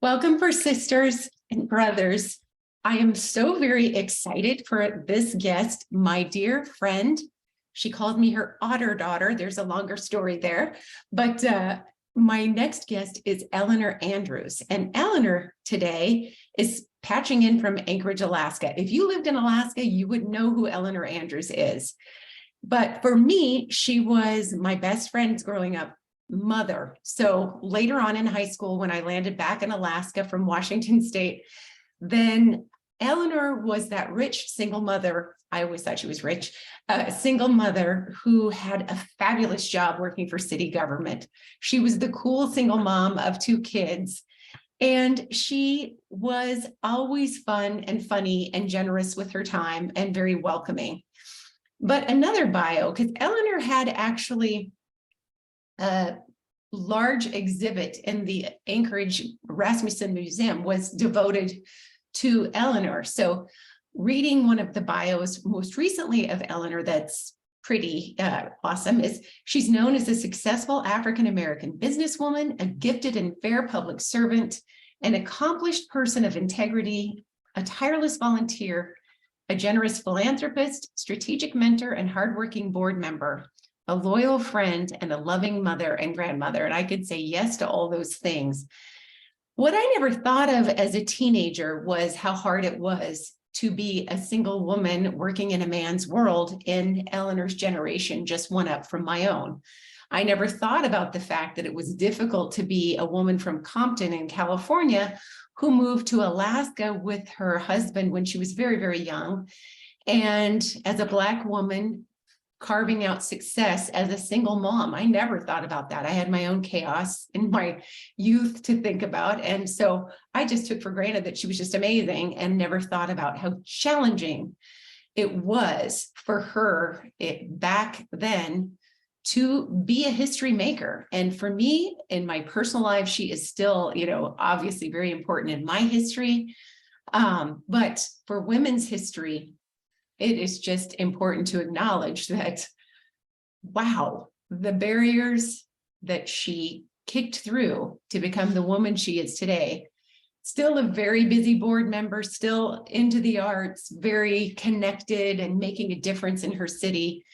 Welcome for sisters and brothers. I am so very excited for this guest, my dear friend. She called me her otter daughter. There's a longer story there, but my next guest is Eleanor Andrews. And Eleanor today is patching in from Anchorage, Alaska. If you lived in Alaska, you would know who Eleanor Andrews is. But for me, she was my best friend growing up. Mother. So later on in high school, when I landed back in Alaska from Washington State, then Eleanor was that rich single mother. I always thought she was rich, single mother who had a fabulous job working for city government. She was the cool single mom of two kids. And she was always fun and funny and generous with her time and very welcoming. But another bio, because Eleanor had actually a large exhibit in the Anchorage Rasmussen Museum was devoted to Eleanor. So reading one of the bios most recently of Eleanor that's pretty awesome is she's known as a successful African-American businesswoman, a gifted and fair public servant, an accomplished person of integrity, a tireless volunteer, a generous philanthropist, strategic mentor, and hardworking board member, a loyal friend, and a loving mother and grandmother. And I could say yes to all those things. What I never thought of as a teenager was how hard it was to be a single woman working in a man's world in Eleanor's generation, just one up from my own. I never thought about the fact that it was difficult to be a woman from Compton in California who moved to Alaska with her husband when she was very, very young. And as a Black woman, carving out success as a single mom. I never thought about that. I had my own chaos in my youth to think about. And so I just took for granted that she was just amazing and never thought about how challenging it was for her back then to be a history maker. And for me, in my personal life, she is still, obviously very important in my history. But for women's history, it is just important to acknowledge that, wow, the barriers that she kicked through to become the woman she is today, still a very busy board member, still into the arts, very connected and making a difference in her city.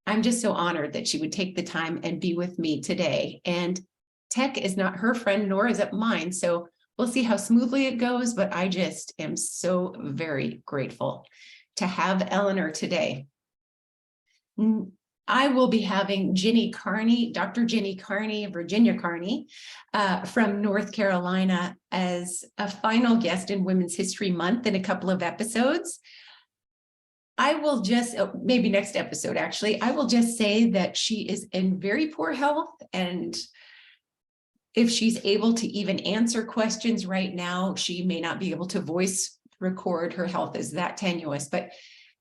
I'm just so honored that she would take the time and be with me today. And tech is not her friend, nor is it mine. So we'll see how smoothly it goes, but I just am so very grateful to have Eleanor today. I will be having Ginny Carney, Dr. Ginny Carney, Virginia Carney, from North Carolina as a final guest in Women's History Month in a couple of episodes. I will just, maybe next episode actually, I will just say that she is in very poor health, and if she's able to even answer questions right now, she may not be able to voice record. Her health is that tenuous, but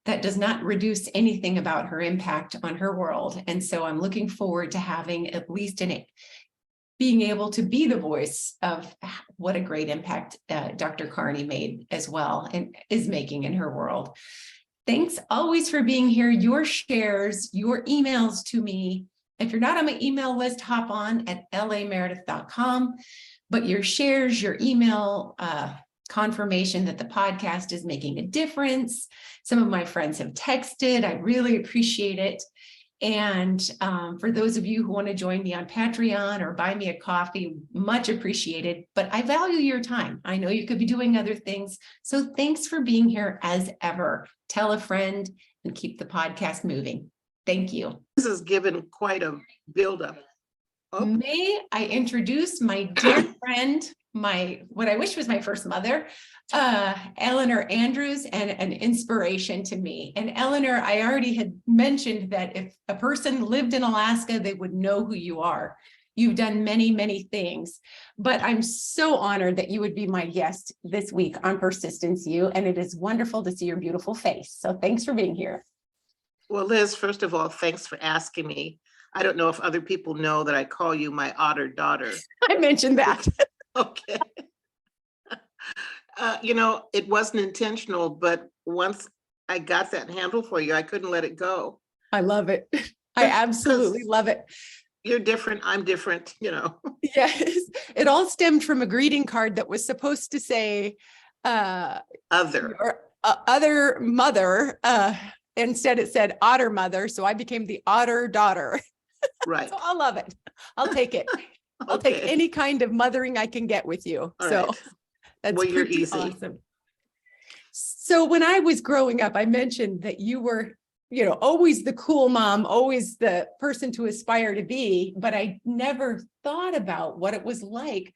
that does not reduce anything about her impact on her world. And so I'm looking forward to having at least being able to be the voice of what a great impact Dr. Carney made as well and is making in her world. Thanks always for being here. Your shares, your emails to me. If you're not on my email list, hop on at lameredith.com. But your shares, your email, confirmation that the podcast is making a difference. Some of my friends have texted. I really appreciate it. And for those of you who want to join me on Patreon or buy me a coffee, much appreciated. But I value your time. I know you could be doing other things. So thanks for being here as ever. Tell a friend and keep the podcast moving. Thank you. This has given quite a buildup. Oh. May I introduce my dear friend, what I wish was my first mother, Eleanor Andrews, and an inspiration to me. And Eleanor, I already had mentioned that if a person lived in Alaska, they would know who you are. You've done many, many things, but I'm so honored that you would be my guest this week on Persistence U, and it is wonderful to see your beautiful face. So thanks for being here. Well, Liz, first of all, thanks for asking me. I don't know if other people know that I call you my otter daughter. I mentioned that. Okay. It wasn't intentional, but once I got that handle for you, I couldn't let it go. I love it. I absolutely love it. you're different, I'm different, you know. Yes, it all stemmed from a greeting card that was supposed to say, Other, your other mother, instead it said otter mother, so I became the otter daughter. right. So I'll love it. I'll take it. I'll take Okay, any kind of mothering I can get with you. all So right. that's Well, you're pretty easy. awesome. So when I was growing up, I mentioned that you were, always the cool mom, always the person to aspire to be, but I never thought about what it was like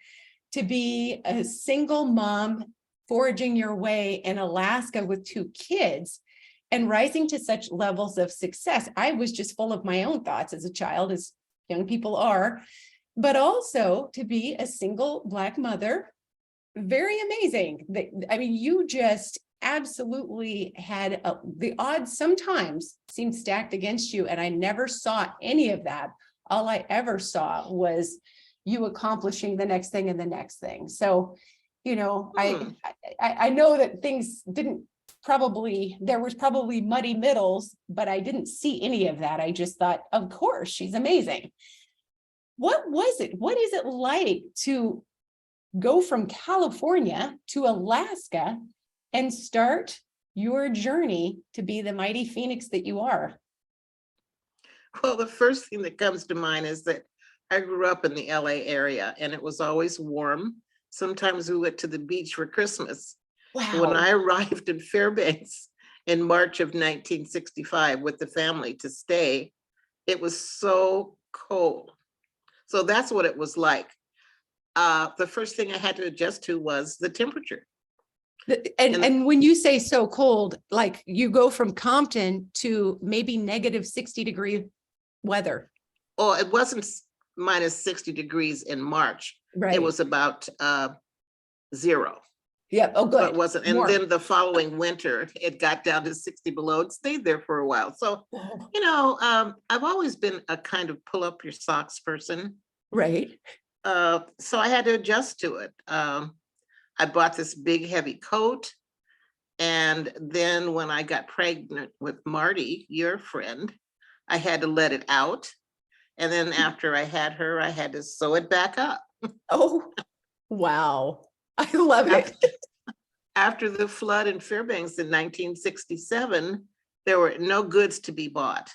to be a single mom foraging your way in Alaska with 2 kids and rising to such levels of success. I was just full of my own thoughts as a child, as young people are, but also to be a single Black mother. Very amazing. I mean, you just absolutely had the odds sometimes seemed stacked against you, and I never saw any of that. All I ever saw was you accomplishing the next thing and the next thing. So, Hmm. I know that things didn't there was probably muddy middles, but I didn't see any of that. I just thought, of course, she's amazing. What was it? What is it like to go from California to Alaska and start your journey to be the mighty phoenix that you are? Well, the first thing that comes to mind is that I grew up in the LA area and it was always warm. Sometimes we went to the beach for Christmas. When Wow. I arrived in Fairbanks in March of 1965 with the family to stay, it was so cold. So that's what it was like. The first thing I had to adjust to was the temperature. And And when you say so cold, like you go from Compton to maybe negative 60-degree weather. oh, it wasn't minus 60 degrees in March. It Right. was about 0. Yep. Oh, So good. it wasn't, and Warm. then the following winter, it got down to 60 below. It stayed there for a while. So, Oh, I've always been a kind of pull up your socks person. right. So I had to adjust to it. I bought this big heavy coat. And then when I got pregnant with Marty, your friend, I had to let it out. And then after I had her, I had to sew it back up. Oh, wow. I love After, it. after the flood in Fairbanks in 1967, there were no goods to be bought.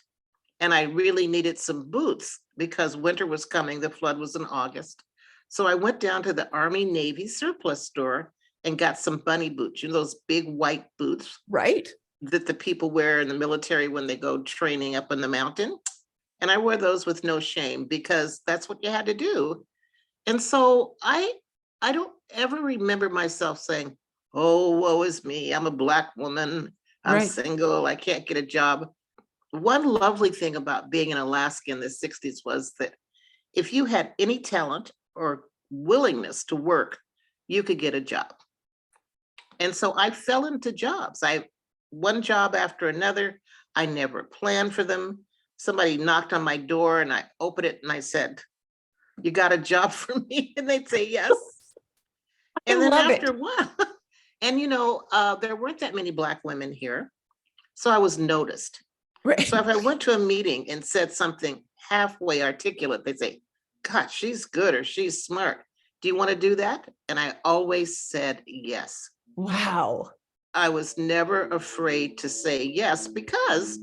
And I really needed some boots because winter was coming. The flood was in August. So I went down to the Army Navy surplus store and got some bunny boots, those big white boots Right. that the people wear in the military when they go training up in the mountain. And I wore those with no shame because that's what you had to do. And so I don't ever remember myself saying, oh, woe is me. I'm a Black woman. I'm Right. single. I can't get a job. One lovely thing about being in Alaska in the 60s was that if you had any talent or willingness to work, you could get a job. And so I fell into jobs. One job after another. I never planned for them. Somebody knocked on my door and I opened it and I said, you got a job for me? And they'd say yes. I And then love after it. a while, and there weren't that many Black women here. So I was noticed. Right. So if I went to a meeting and said something halfway articulate, they'd say, God, she's good or she's smart. Do you want to do that? And I always said yes. Wow. I was never afraid to say yes because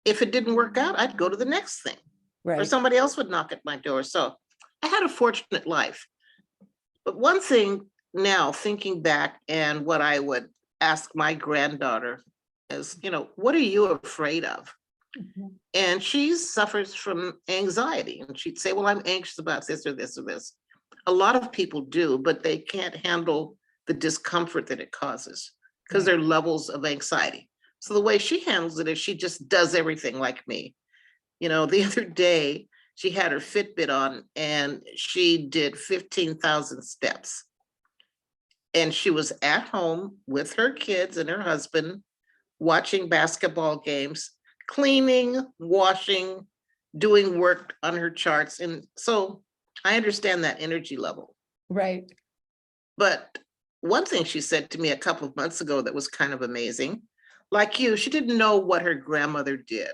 if it didn't work out, I'd go to the next thing or Right. somebody else would knock at my door. So I had a fortunate life. But one thing now, thinking back, and what I would ask my granddaughter is, what are you afraid of? Mhm. And she suffers from anxiety. And she'd say, well, I'm anxious about this or this or this. A lot of people do, but they can't handle the discomfort that it causes because Right. there are levels of anxiety. So the way she handles it is she just does everything like me. The other day, she had her Fitbit on and she did 15,000 steps. And she was at home with her kids and her husband, watching basketball games, cleaning, washing, doing work on her charts. And so I understand that energy level. Right. But one thing she said to me a couple of months ago that was kind of amazing, like you, she didn't know what her grandmother did,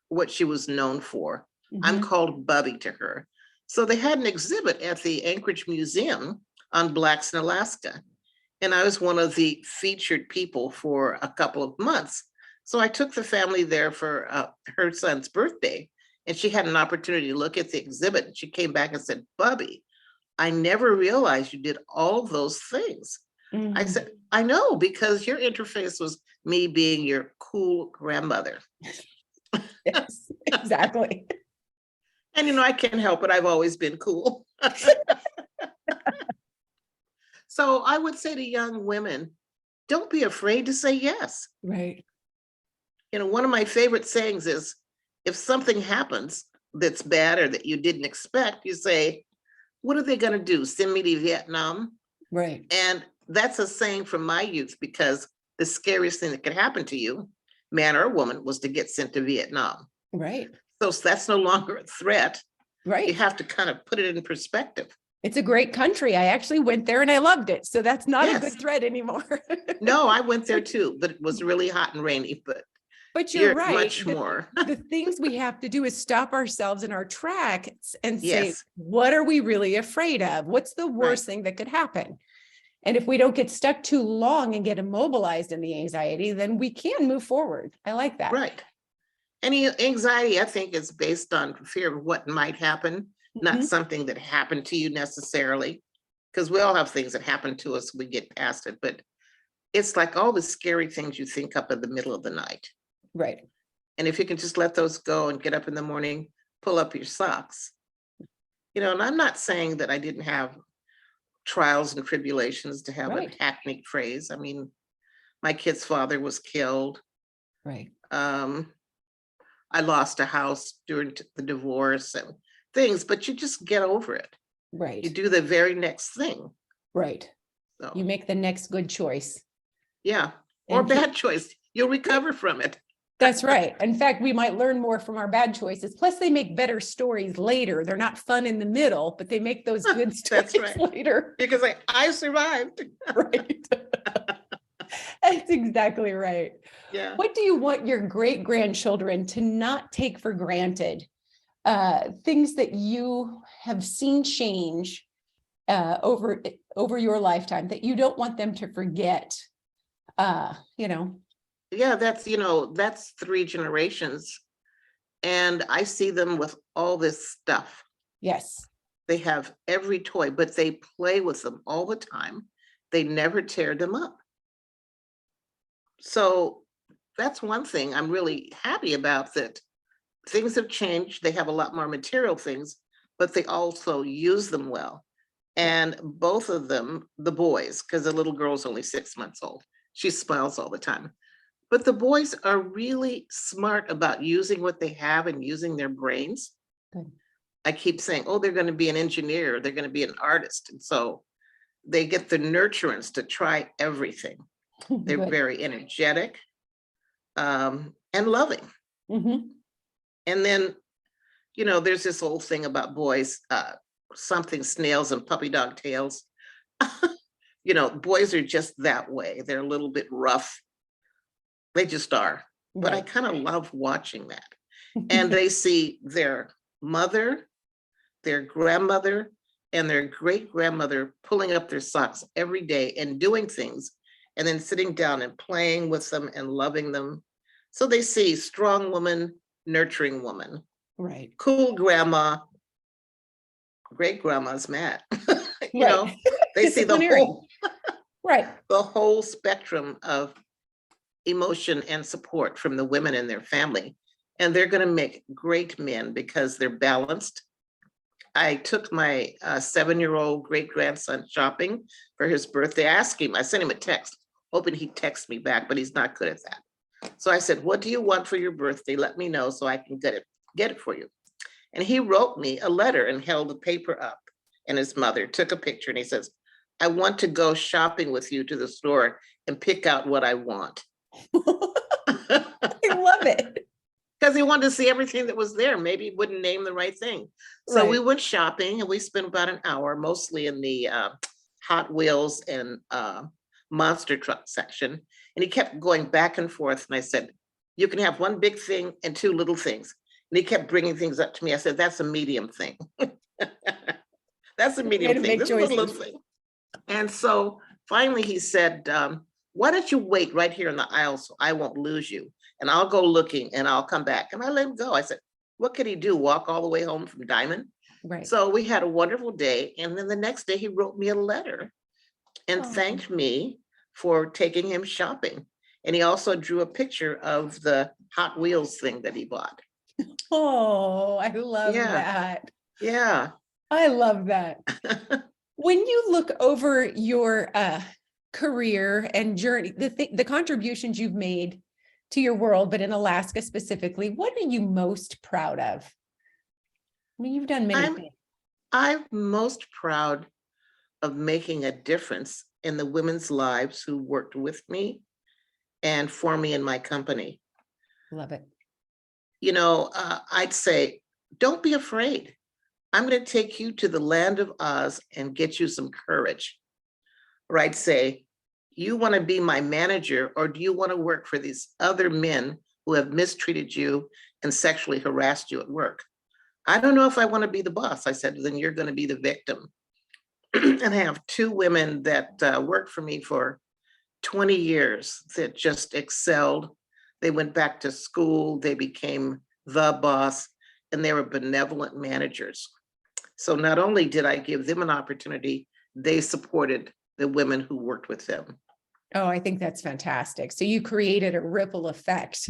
what she was known for. I'm Mhm. called Bubby to her. So they had an exhibit at the Anchorage Museum on Blacks in Alaska. And I was one of the featured people for a couple of months. So I took the family there for her son's birthday, and she had an opportunity to look at the exhibit. And she came back and said, Bubby, I never realized you did all those things. I said, I know, because your interface was me being your cool grandmother. Yes, exactly. And, you know, I can't help it. I've always been cool. So I would say to young women, don't be afraid to say yes. Right. You know, one of my favorite sayings is, if something happens that's bad or that you didn't expect, you say, what are they going to do? Send me to Vietnam? Right. And that's a saying from my youth, because the scariest thing that could happen to you, man or woman, was to get sent to Vietnam. Right. So that's no longer a threat. You Right. have to kind of put it in perspective. It's a great country. I actually went there and I loved it. So that's not a Yes. good threat anymore. No, I went there too, but it was really hot and rainy, but But you're right. much more. The things we have to do is stop ourselves in our tracks and say, Yes. what are we really afraid of? What's the worst thing that could happen? And if we don't get stuck too long and get immobilized in the anxiety, then we can move forward. I like that. Right. Any anxiety, I think, is based on fear of what might happen, not Mhm. something that happened to you necessarily, because we all have things that happen to us, we get past it, but it's like all the scary things you think up in the middle of the night. Right. And if you can just let those go and get up in the morning, pull up your socks. You know, and I'm not saying that I didn't have trials and tribulations, to have Right. a hackneyed phrase. I mean, my kid's father was killed. Right. I lost a house during the divorce and things, but you just get over it. You Right. do the very next thing. Right. So, You make the next good choice. yeah, or And keep- bad choice. You'll recover from it. That's right. In fact, we might learn more from our bad choices. Plus, they make better stories later. They're not fun in the middle, but they make those good stories That's right. later. Because I survived. Right. That's exactly right. Yeah. What do you want your great grandchildren to not take for granted? Things that you have seen change over your lifetime that you don't want them to forget. Yeah, that's 3 generations. And I see them with all this stuff. Yes. They have every toy, but they play with them all the time. They never tear them up. So that's one thing I'm really happy about, that things have changed. They have a lot more material things, but they also use them well. And both of them, the boys, because the little girl's only 6 months old, she smiles all the time. But the boys are really smart about using what they have and using their brains. Good. I keep saying, oh, they're going to be an engineer, they're going to be an artist. And so they get the nurturance to try everything. They're Good. very energetic and loving. Mm-hmm. And then, there's this whole thing about boys, something snails and puppy dog tails. Boys are just that way. They're a little bit rough. They just are. But I Right. kind of love watching that. And they see their mother, their grandmother, and their great grandmother pulling up their socks every day and doing things, and then sitting down and playing with them and loving them. So they see strong woman, nurturing woman, Right. cool grandma, great grandma's mad. Right. They see Disciplinary. Right. the whole spectrum of emotion and support from the women in their family. And they're going to make great men because they're balanced. I took my 7-year-old great grandson shopping for his birthday. I sent him a text, hoping he'd text me back, but he's not good at that. So I said, what do you want for your birthday? Let me know so I can get it for you. And he wrote me a letter and held the paper up, and his mother took a picture, and he says, I want to go shopping with you to the store and pick out what I want. I love it. Because he wanted to see everything that was there. Maybe he wouldn't name the right thing. So we Right. went shopping, and we spent about an hour, mostly in the Hot Wheels and monster truck section. And he kept going back and forth. And I said, you can have 1 big thing and 2 little things. And he kept bringing things up to me. I said, that's a medium thing. That's a Way medium to thing. make This is a little choices. thing. And so finally he said, why don't you wait right here in the aisle so I won't lose you? And I'll go looking and I'll come back. And I let him go. I said, what could he do? Walk all the way home from Diamond? Right. So we had a wonderful day. And then the next day he wrote me a letter and Oh. thanked me for taking him shopping. And he also drew a picture of the Hot Wheels thing that he bought. Oh, I love Yeah. that. Yeah. I love that. When you look over your career and journey, the contributions you've made to your world, but in Alaska specifically, what are you most proud of? I mean, you've done many I'm things. I'm most proud of making a difference in the women's lives who worked with me and for me in my company. Love it. You know, I'd say, don't be afraid. I'm going to take you to the land of Oz and get you some courage. Or I'd say, you want to be my manager, or do you want to work for these other men who have mistreated you and sexually harassed you at work? I don't know if I want to be the boss. I said, then you're going to be the victim. And I have two women that worked for me for 20 years that just excelled. They went back to school, they became the boss, and they were benevolent managers. So not only did I give them an opportunity, they supported the women who worked with them. Oh, I think that's fantastic. So you created a ripple effect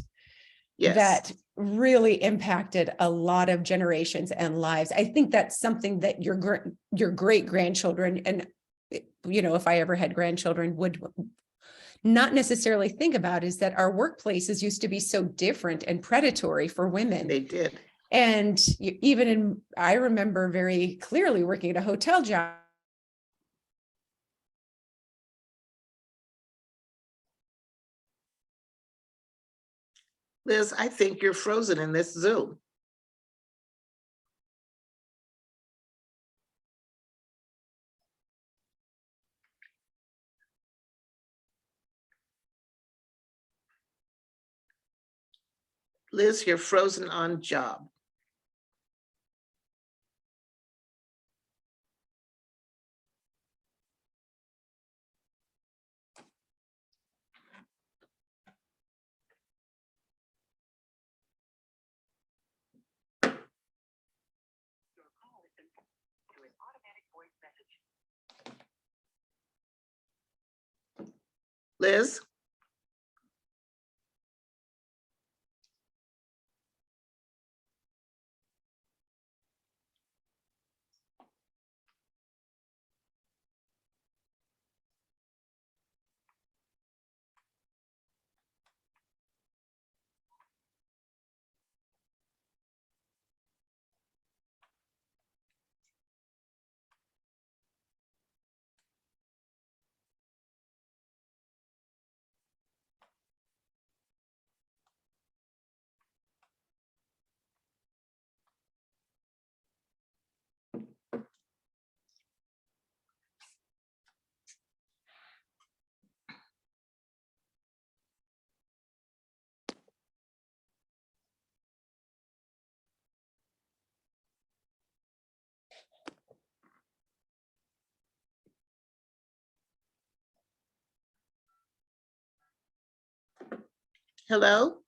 Yes. that really impacted a lot of generations and lives. I think that's something that your great grandchildren, and you know, if I ever had grandchildren, would not necessarily think about, is that our workplaces used to be so different and predatory for women. They did. And I remember very clearly working at a hotel job. Liz, I think you're frozen in this Zoom. Liz, you're frozen on job. Liz? Hello?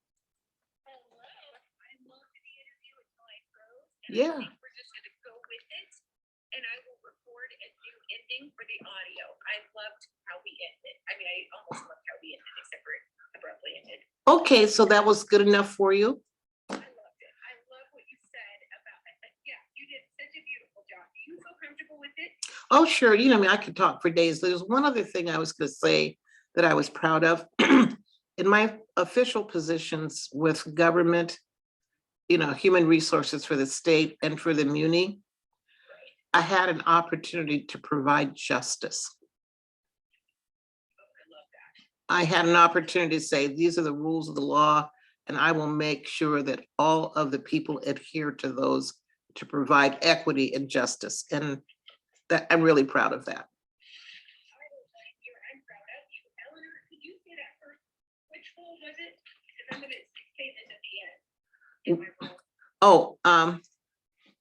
Yeah. We're just gonna go with it, and I will record a new ending for the audio. I loved how we ended. I mean, I almost loved how we ended, except for it abruptly ended. Okay, so that was good enough for you? I loved it. I love what you said about it. Yeah, you did such a beautiful job. Do you feel comfortable with it? Oh, sure. You know, I mean, I could talk for days. There's one other thing I was going to say that I was proud of. In my official positions with government, you know, human resources for the state and for the muni, I had an opportunity to provide justice. I love that. I had an opportunity to say, these are the rules of the law, and I will make sure that all of the people adhere to those to provide equity and justice. And that I'm really proud of that. I don't like you. I'm proud of you. Eleanor, could you say that first? Which role was it? Because I'm gonna say this at the end. In my role. Oh,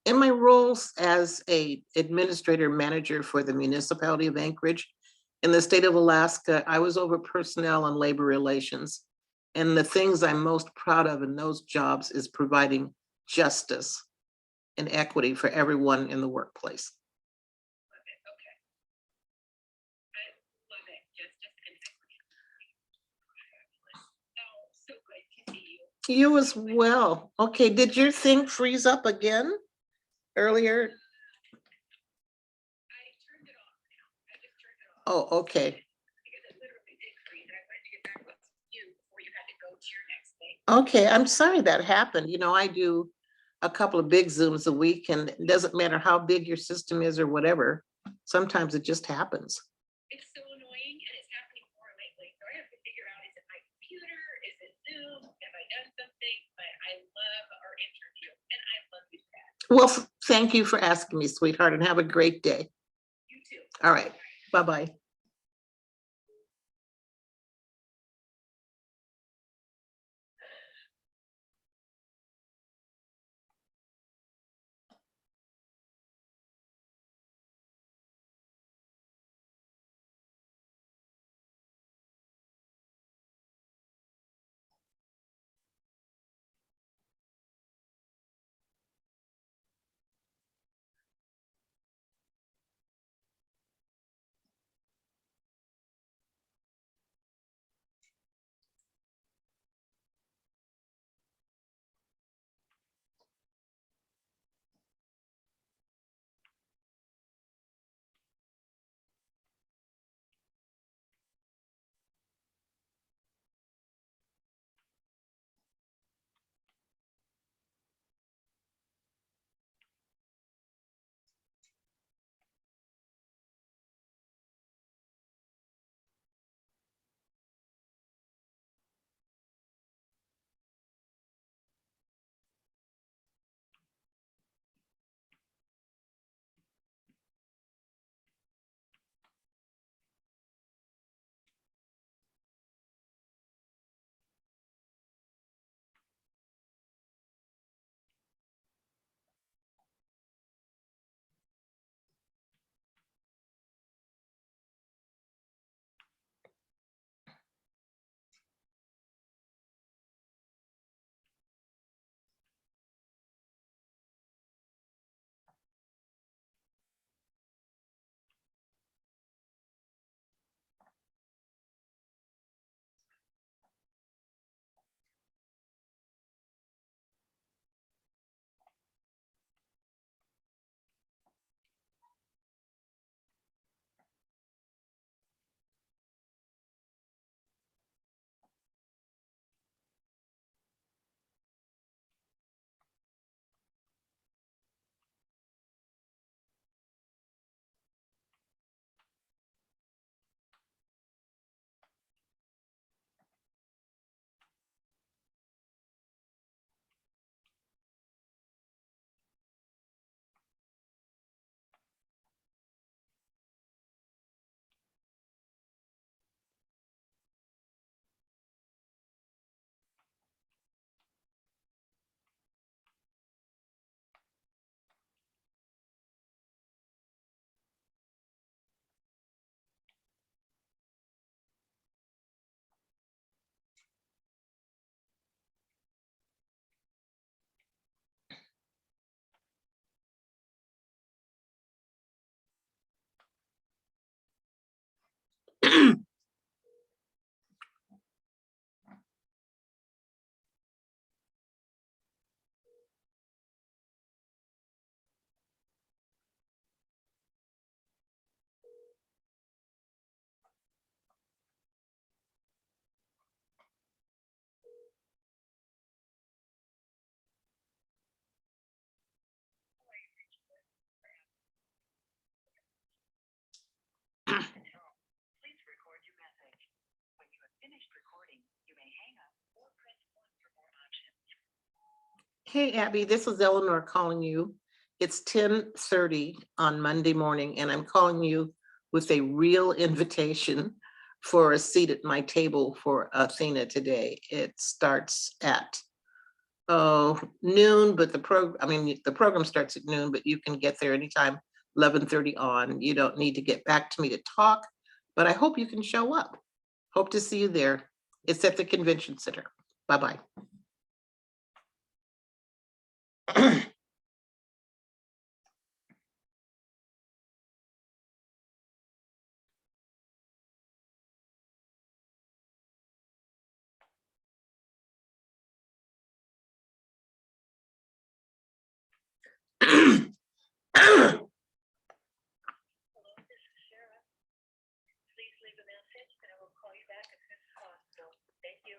In my roles as a administrator manager for the municipality of Anchorage in the state of Alaska, I was over personnel and labor relations. And the things I'm most proud of in those jobs is providing justice and equity for everyone in the workplace. Love it. Okay. I love it. Justice and equity. Fabulous. Oh, so good to see you. You as well. Okay, did your thing freeze up again earlier? I turned it off now. I just turned it off Oh, okay. because it literally did freeze. And I wanted to get back with you before you had to go to your next thing. Okay, I'm sorry that happened. You know, I do a couple of big Zooms a week, and it doesn't matter how big your system is or whatever. Sometimes it just happens. It's so annoying and it's happening more lately. So I have to figure out, is it my computer? Is it Zoom? Have I done something? But I love our interview and I love you, Pat. Well, thank you for asking me, sweetheart, and have a great day. You too. All right, bye-bye. Please record your message. When you have finished recording, you may hang up or press 1 for more options. Hey, Abby, this is Eleanor calling you. It's 10:30 on Monday morning, and I'm calling you with a real invitation for a seat at my table for Athena today. It starts at noon, but the program starts at noon, but you can get there anytime, 11:30 on. You don't need to get back to me to talk, but I hope you can show up. Hope to see you there. It's at the convention center. Bye-bye. Hello, this is Sarah. Please leave a message and I will call you back as soon as possible. Thank you.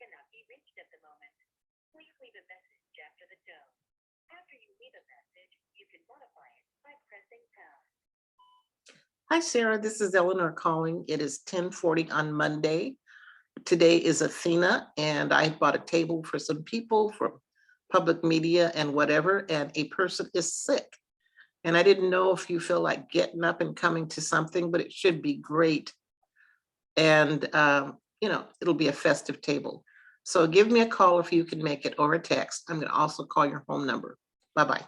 Cannot be reached at the moment. Please leave a message after the tone. After you leave a message, you can modify it by pressing pound. Hi, Sarah. This is Eleanor calling. It is 10:40 on Monday. Today is Athena, and I bought a table for some people for public media and whatever, and a person is sick. And I didn't know if you feel like getting up and coming to something, but it should be great. And, it'll be a festive table. So give me a call if you can make it, or a text. I'm going to also call your home number. Bye-bye.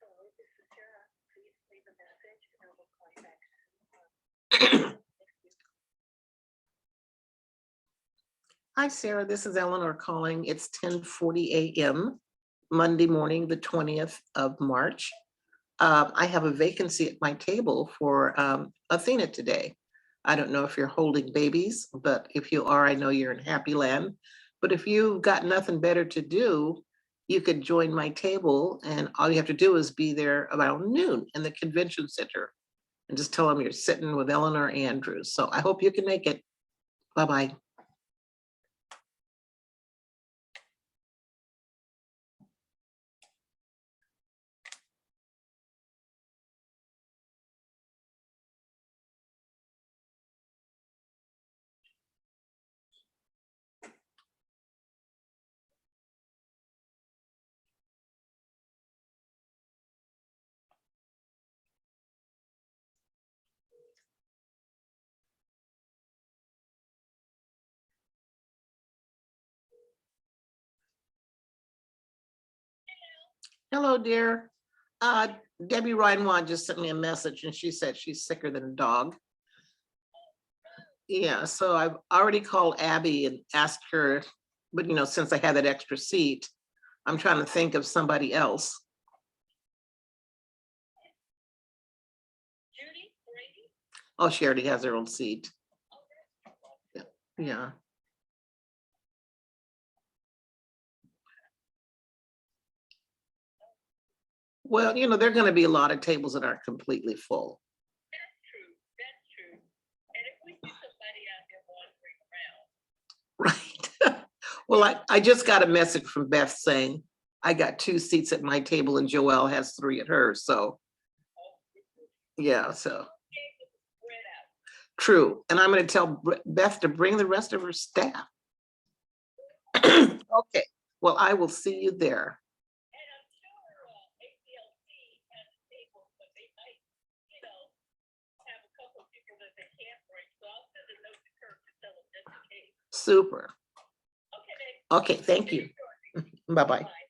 Hello, this is Sarah. Please leave a message and I will call you back as soon as possible. Thank you. Hi, Sarah. This is Eleanor calling. It's 10:40 a.m. Monday morning, the 20th of March. I have a vacancy at my table for Athena today. I don't know if you're holding babies, but if you are, I know you're in happy land. But if you've got nothing better to do, you could join my table, and all you have to do is be there about noon in the convention center and just tell them you're sitting with Eleanor Andrews. So I hope you can make it. Bye-bye. Hello, dear. Debbie Reinwan just sent me a message and she said she's sicker than a dog. Yeah, so I've already called Abby and asked her, but since I had that extra seat, I'm trying to think of somebody else. Judy, Brady? Oh, she already has her own seat. Yeah. Well, there are going to be a lot of tables that aren't completely full. That's true. That's true. And if we see somebody out there wandering around. Right. Well, I just got a message from Beth saying I got 2 seats at my table and Joelle has 3 at hers. So yeah, so true. And I'm going to tell Beth to bring the rest of her staff. Okay. Well, I will see you there. And I'm sure ACLC has a table, but they might, have a couple of people that they can't bring. So I'll send a note to Kirk to tell them just in case. Super. Okay, babe. Okay, thank you. Bye-bye. Bye.